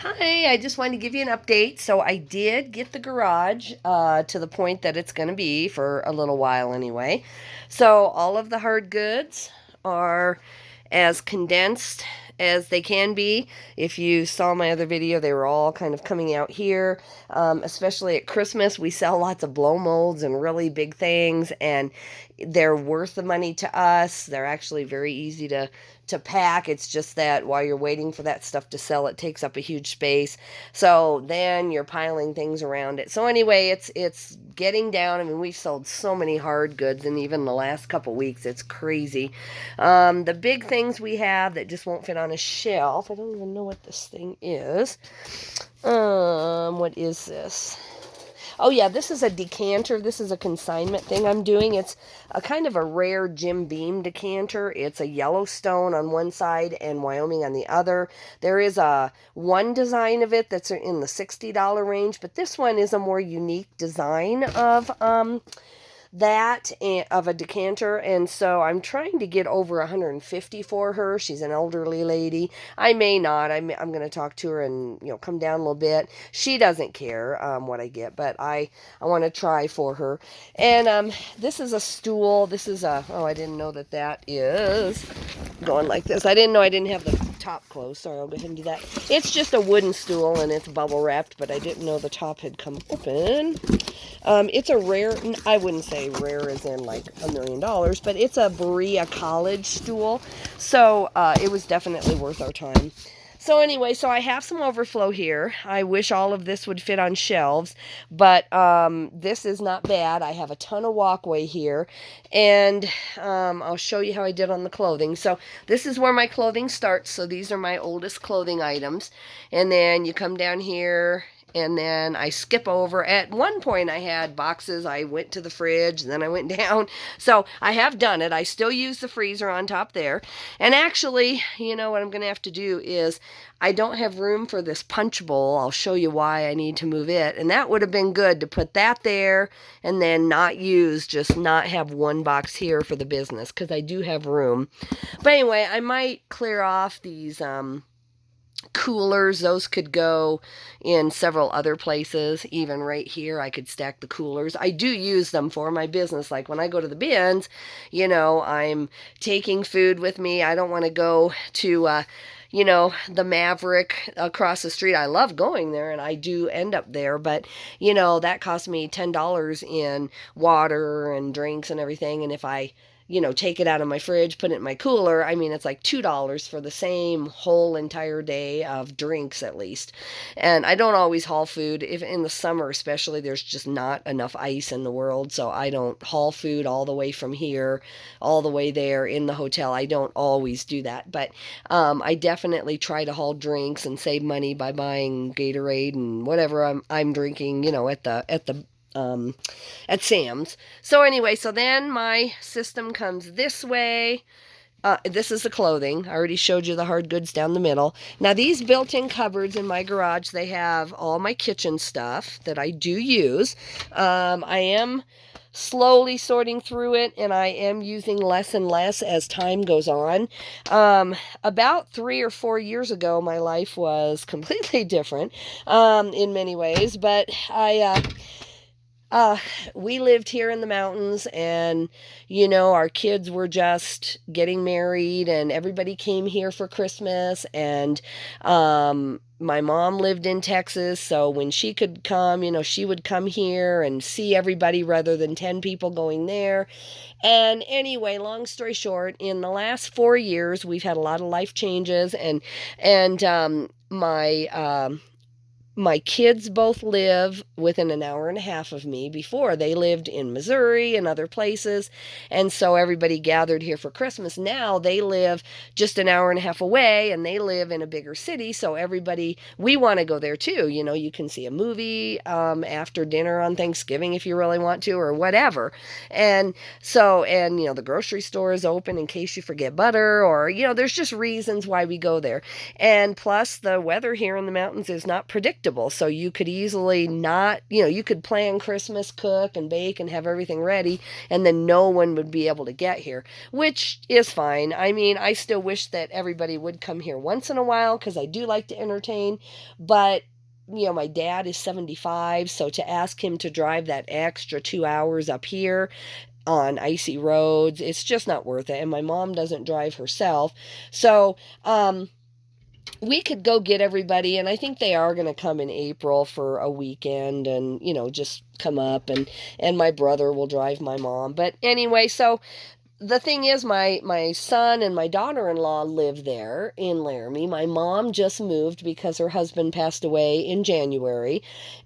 Hi, I just wanted to give you an update. So I did get the garage to the point that it's going to be for a little while anyway. So all of the hard goods are as condensed as they can be. If you saw my other video, they were all kind of coming out here. Especially at Christmas, we sell lots of blow molds and really big things, and they're worth the money to us. They're actually very easy to pack. It's just that while you're waiting for that stuff to sell, it takes up a huge space. So then you're piling things around it. So anyway, it's getting down. I mean, we've sold so many hard goods, and even the last couple weeks, it's crazy. The big things we have that just won't fit on a shelf. I don't even know what this thing is. What is this? Oh yeah, this is a decanter. This is a consignment thing I'm doing. It's a kind of a rare Jim Beam decanter. It's a Yellowstone on one side and Wyoming on the other. There is a one design of it that's in the $60 range, but this one is a more unique design of of a decanter, and so I'm trying to get over 150 for her. She's an elderly lady. I may not. I'm going to talk to her and come down a little bit. She doesn't care what I get, but I want to try for her. And this is a stool. This is a I didn't know that is going like this. I didn't know I didn't have the top closed. Sorry, I'll go ahead and do that. It's just a wooden stool and it's bubble wrapped, but I didn't know the top had come open. It's a rare, I wouldn't say rare as in like $1 million, but it's a Berea College stool. So it was definitely worth our time. So anyway, so I have some overflow here. I wish all of this would fit on shelves, but this is not bad. I have a ton of walkway here, and I'll show you how I did on the clothing. So this is where my clothing starts. So these are my oldest clothing items, and then you come down here, and then I skip over. At one point I had boxes. I went to the fridge, and then I went down. So I have done it. I still use the freezer on top there. And actually, what I'm going to have to do is I don't have room for this punch bowl. I'll show you why I need to move it. And that would have been good to put that there and then not use, just not have one box here for the business, because I do have room. But anyway, I might clear off these coolers. Those could go in several other places. Even right here I could stack the coolers. I do use them for my business. Like when I go to the bins, I'm taking food with me. I don't want to go to the Maverick across the street. I love going there, and I do end up there, but that costs me $10 in water and drinks and everything. And if I take it out of my fridge, put it in my cooler, I mean, it's like $2 for the same whole entire day of drinks at least. And I don't always haul food. If in the summer especially, there's just not enough ice in the world, so I don't haul food all the way from here all the way there in the hotel. I don't always do that, but I definitely try to haul drinks and save money by buying Gatorade and whatever I'm drinking, at Sam's. So anyway, so then my system comes this way. This is the clothing. I already showed you the hard goods down the middle. Now these built-in cupboards in my garage, they have all my kitchen stuff that I do use. I am slowly sorting through it, and I am using less and less as time goes on. About 3 or 4 years ago, my life was completely different in many ways, but we lived here in the mountains, and, our kids were just getting married, and everybody came here for Christmas, and, my mom lived in Texas, so when she could come, she would come here and see everybody rather than 10 people going there. And anyway, long story short, in the last 4 years, we've had a lot of life changes, and my kids both live within an hour and a half of me. Before, they lived in Missouri and other places, and so everybody gathered here for Christmas. Now they live just an hour and a half away, and they live in a bigger city, so we want to go there too. You can see a movie after dinner on Thanksgiving if you really want to, or whatever. And so, the grocery store is open in case you forget butter, or, there's just reasons why we go there. And plus, the weather here in the mountains is not predictable. predictable. So you could easily not, you could plan Christmas, cook and bake and have everything ready, and then no one would be able to get here, which is fine. I mean, I still wish that everybody would come here once in a while because I do like to entertain, but my dad is 75, so to ask him to drive that extra 2 hours up here on icy roads, it's just not worth it. And my mom doesn't drive herself. So, we could go get everybody, and I think they are going to come in April for a weekend and, just come up, and my brother will drive my mom. But anyway, so the thing is, my son and my daughter-in-law live there in Laramie. My mom just moved because her husband passed away in January.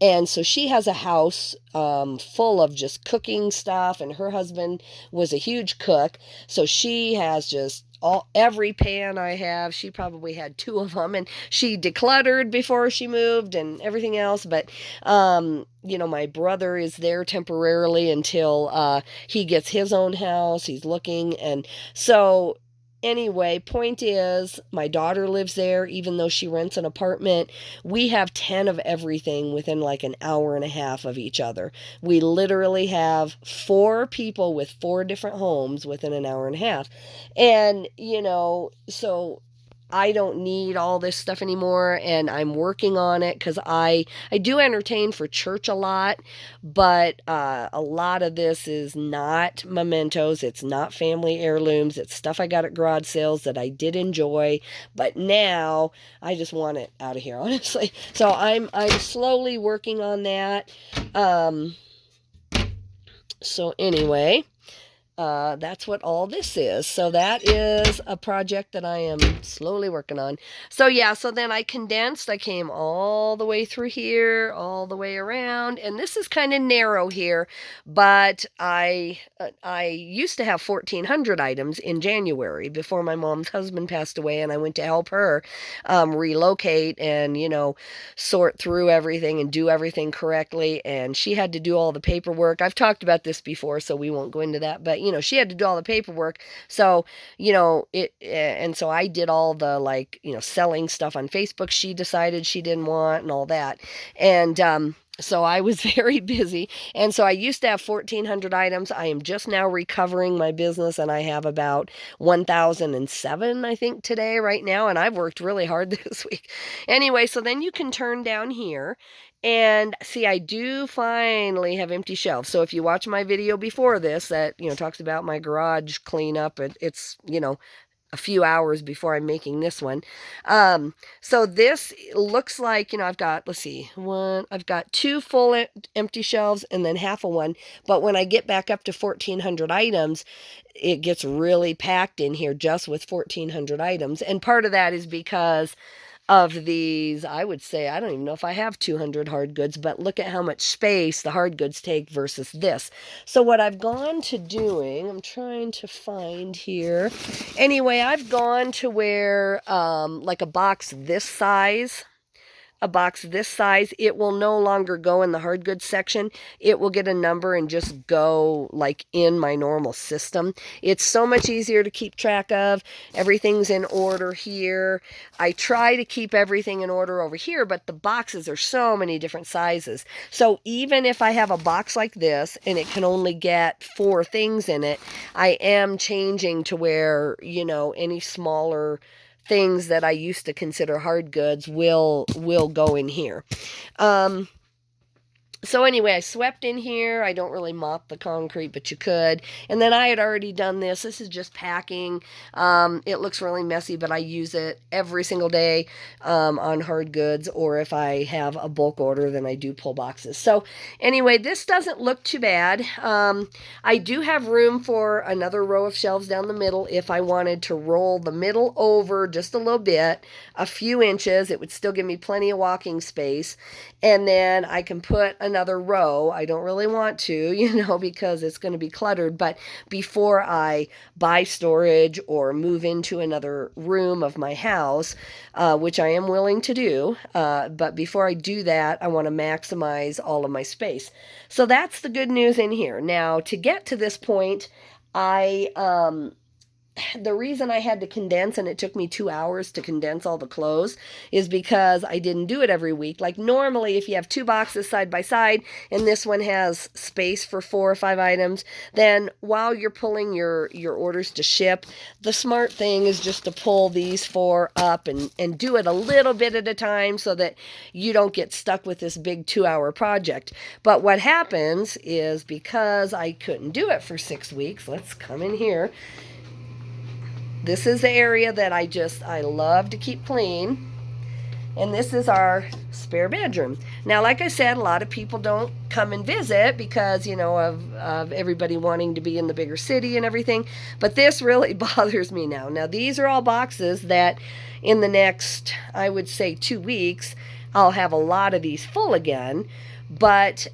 And so she has a house full of just cooking stuff, and her husband was a huge cook. So she has just every pan I have. She probably had two of them, and she decluttered before she moved and everything else. But my brother is there temporarily until he gets his own house. He's looking, and so anyway, point is, my daughter lives there, even though she rents an apartment. We have 10 of everything within like an hour and a half of each other. We literally have 4 people with 4 different homes within an hour and a half. And, so I don't need all this stuff anymore, and I'm working on it because I do entertain for church a lot, but a lot of this is not mementos. It's not family heirlooms. It's stuff I got at garage sales that I did enjoy, but now I just want it out of here, honestly. So I'm slowly working on that. So anyway, that's what all this is. So that is a project that I am slowly working on. So yeah, so then I condensed. I came all the way through here, all the way around, and this is kind of narrow here, but I used to have 1,400 items in January before my mom's husband passed away, and I went to help her relocate and, sort through everything and do everything correctly, and she had to do all the paperwork. I've talked about this before, so we won't go into that, but she had to do all the paperwork. So, and so I did all the selling stuff on Facebook she decided she didn't want and all that. And, so I was very busy. And so I used to have 1,400 items. I am just now recovering my business, and I have about 1,007, I think, today, right now. And I've worked really hard this week. Anyway, so then you can turn down here and see, I do finally have empty shelves. So if you watch my video before this that, talks about my garage cleanup, it's, a few hours before I'm making this one. So this looks like, I've got, let's see, I've got 2 full empty shelves and then half of one. But when I get back up to 1,400 items, it gets really packed in here just with 1,400 items. And part of that is because of these, I would say, I don't even know if I have 200 hard goods, but look at how much space the hard goods take versus this. So what I've gone to doing, I'm trying to find here. Anyway, I've gone to where, like a box this size, it will no longer go in the hard goods section. It will get a number and just go like in my normal system. It's so much easier to keep track of. Everything's in order here. I try to keep everything in order over here, but the boxes are so many different sizes. So even if I have a box like this and it can only get 4 things in it, I am changing to where, any smaller things that I used to consider hard goods will go in here. So anyway, I swept in here. I don't really mop the concrete, but you could. And then I had already done this. This is just packing. It looks really messy, but I use it every single day on hard goods, or if I have a bulk order, then I do pull boxes. So anyway, this doesn't look too bad. I do have room for another row of shelves down the middle if I wanted to roll the middle over just a little bit, a few inches. It would still give me plenty of walking space. And then I can put another row. I don't really want to, because it's going to be cluttered, but before I buy storage or move into another room of my house, which I am willing to do, but before I do that, I want to maximize all of my space. So that's the good news in here. Now, to get to this point, I the reason I had to condense and it took me 2 hours to condense all the clothes is because I didn't do it every week. Like normally, if you have two boxes side by side and this one has space for 4 or 5 items, then while you're pulling your orders to ship, the smart thing is just to pull these four up and do it a little bit at a time so that you don't get stuck with this big 2 hour project. But what happens is because I couldn't do it for 6 weeks, let's come in here. This is the area that I love to keep clean. And this is our spare bedroom. Now, like I said, a lot of people don't come and visit because, of everybody wanting to be in the bigger city and everything. But this really bothers me now. Now, these are all boxes that in the next, I would say 2 weeks, I'll have a lot of these full again. But,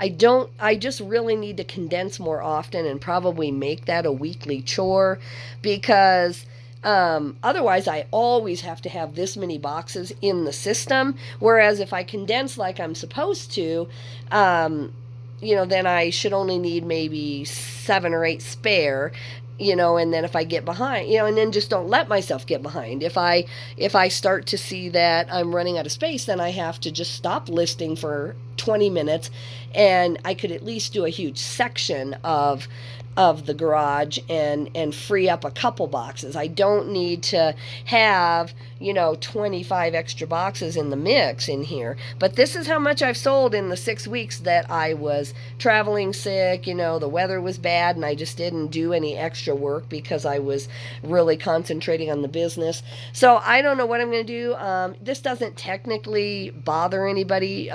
I just really need to condense more often and probably make that a weekly chore because otherwise I always have to have this many boxes in the system. Whereas if I condense like I'm supposed to, then I should only need maybe 7 or 8 spare. And then if I get behind, and then just don't let myself get behind. If I start to see that I'm running out of space, then I have to just stop listing for 20 minutes and I could at least do a huge section of the garage and free up a couple boxes. I don't need to have 25 extra boxes in the mix in here. But this is how much I've sold in the 6 weeks that I was traveling sick. The weather was bad and I just didn't do any extra work because I was really concentrating on the business. So I don't know what I'm going to do. This doesn't technically bother anybody.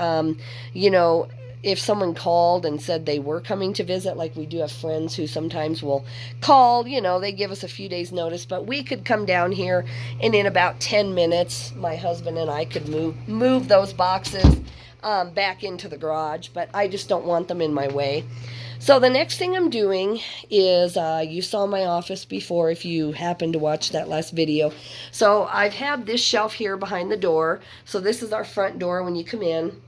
If someone called and said they were coming to visit, like we do have friends who sometimes will call, they give us a few days notice, but we could come down here and in about 10 minutes, my husband and I could move those boxes back into the garage, but I just don't want them in my way. So the next thing I'm doing is, you saw my office before if you happened to watch that last video. So I've had this shelf here behind the door. So this is our front door when you come in.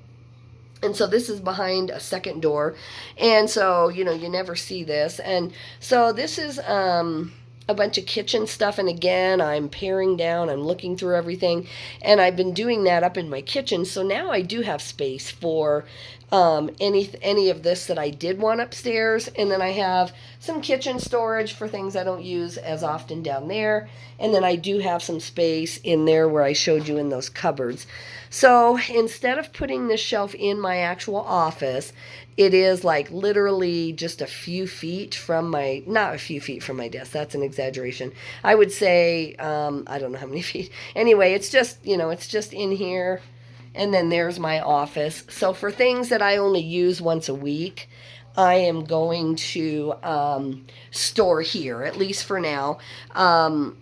And so this is behind a second door. And so, you never see this. And so this is a bunch of kitchen stuff. And again, I'm paring down, I'm looking through everything. And I've been doing that up in my kitchen. So now I do have space for any of this that I did want upstairs. And then I have some kitchen storage for things I don't use as often down there. And then I do have some space in there where I showed you in those cupboards. So instead of putting this shelf in my actual office, it is like literally just a few feet from not a few feet from my desk. That's an exaggeration. I would say, I don't know how many feet. Anyway, it's just in here. And then there's my office. So for things that I only use once a week, I am going to store here, at least for now. And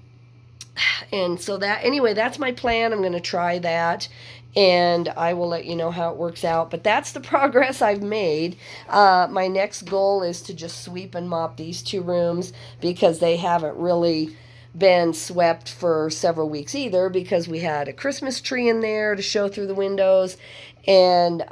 so that's my plan. I'm going to try that. And I will let you know how it works out. But that's the progress I've made. My next goal is to just sweep and mop these 2 rooms because they haven't really been swept for several weeks either because we had a Christmas tree in there to show through the windows. And,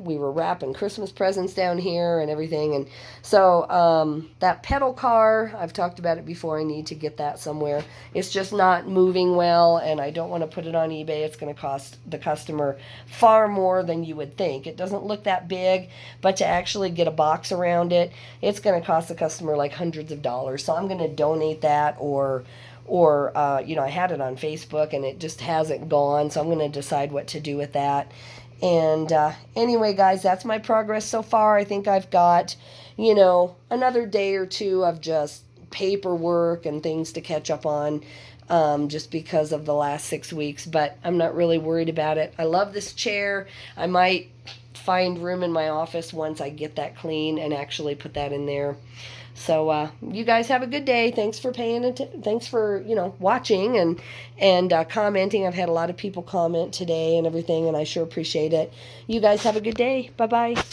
we were wrapping Christmas presents down here and everything. And so that pedal car, I've talked about it before. I need to get that somewhere. It's just not moving well, and I don't want to put it on eBay. It's going to cost the customer far more than you would think. It doesn't look that big, but to actually get a box around it, it's going to cost the customer like hundreds of dollars. So I'm going to donate that or I had it on Facebook and it just hasn't gone. So I'm going to decide what to do with that. And anyway, guys, that's my progress so far. I think I've got, another day or two of just paperwork and things to catch up on just because of the last 6 weeks. But I'm not really worried about it. I love this chair. I might find room in my office once I get that clean and actually put that in there. So you guys have a good day. Thanks for thanks for watching and commenting. I've had a lot of people comment today and everything, and I sure appreciate it. You guys have a good day. Bye bye.